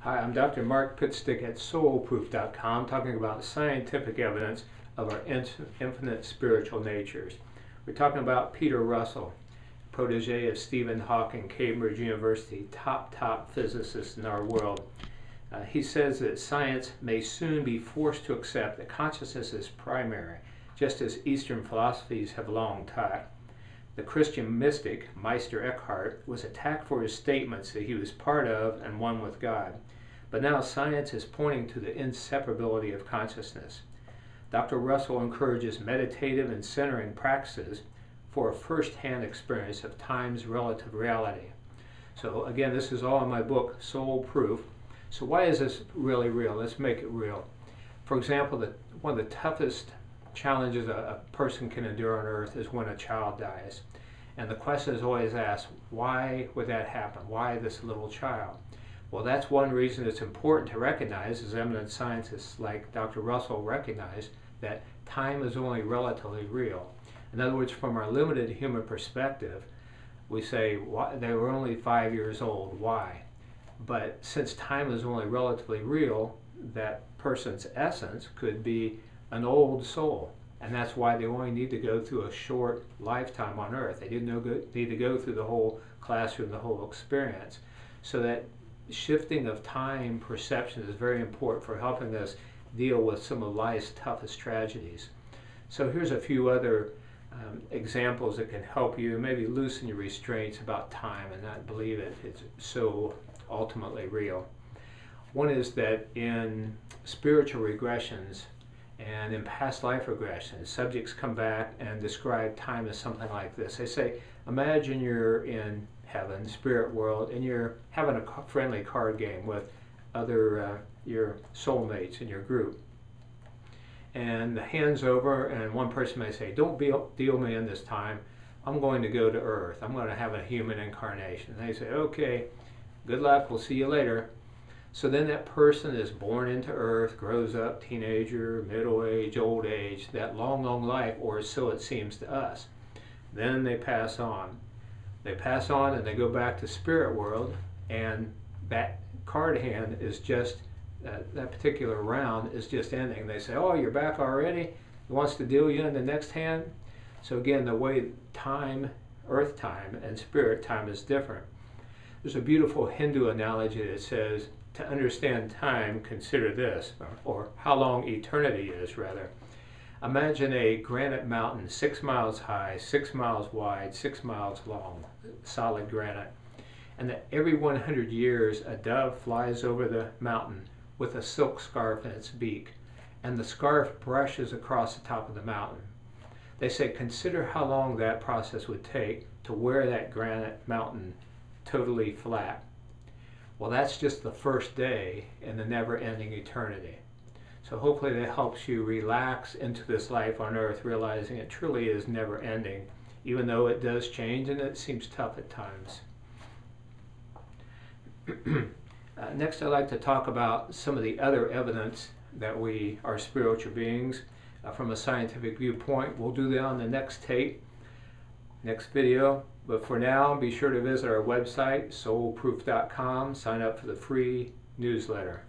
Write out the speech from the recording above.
Hi, I'm Dr. Mark Pitstick at soulproof.com, talking about scientific evidence of our infinite spiritual natures. We're talking about Peter Russell, protege of Stephen Hawking, Cambridge University, top physicist in our world. He says that science may soon be forced to accept that consciousness is primary, just as Eastern philosophies have long taught. The Christian mystic, Meister Eckhart, was attacked for his statements that he was part of and one with God. But now science is pointing to the inseparability of consciousness. Dr. Russell encourages meditative and centering practices for a first-hand experience of time's relative reality. So again, this is all in my book, Soul Proof. So why is this really real? Let's make it real. For example, one of the toughest challenges a person can endure on earth is when a child dies. And the question is always asked, why would that happen? Why this little child? Well, that's one reason it's important to recognize, as eminent scientists like Dr. Russell recognize, that time is only relatively real. In other words, from our limited human perspective, we say, why, they were only 5 years old, why? But since time is only relatively real, that person's essence could be an old soul. And that's why they only need to go through a short lifetime on earth. They didn't need to go through the whole classroom, the whole experience. So that shifting of time perception is very important for helping us deal with some of life's toughest tragedies. So here's a few other examples that can help you maybe loosen your restraints about time and not believe it's so ultimately real. One is that in spiritual regressions and in past life regressions, subjects come back and describe time as something like this. They say, imagine you're in heaven, spirit world, and you're having a friendly card game with other your soulmates in your group. And the hand's over, and one person may say, don't deal me in this time. I'm going to go to Earth. I'm going to have a human incarnation. And they say, okay, good luck. We'll see you later. So then that person is born into Earth, grows up, teenager, middle age, old age, that long life, or so it seems to us. Then they pass on. They pass on and they go back to spirit world, and that card hand is just, that particular round is just ending. They say, oh, you're back already? He wants to deal you in the next hand? So again, the way time, earth time, and spirit time is different. There's a beautiful Hindu analogy that says, to understand time, consider this, or how long eternity is, rather. Imagine a granite mountain 6 miles high, 6 miles wide, 6 miles long, solid granite. And that every 100 years a dove flies over the mountain with a silk scarf in its beak, and the scarf brushes across the top of the mountain. They say, consider how long that process would take to wear that granite mountain totally flat. Well, that's just the first day in the never-ending eternity. So hopefully that helps you relax into this life on earth, realizing it truly is never-ending, even though it does change and it seems tough at times. Next, I'd like to talk about some of the other evidence that we are spiritual beings from a scientific viewpoint. We'll do that on the next tape, next video. But for now, be sure to visit our website, soulproof.com. Sign up for the free newsletter.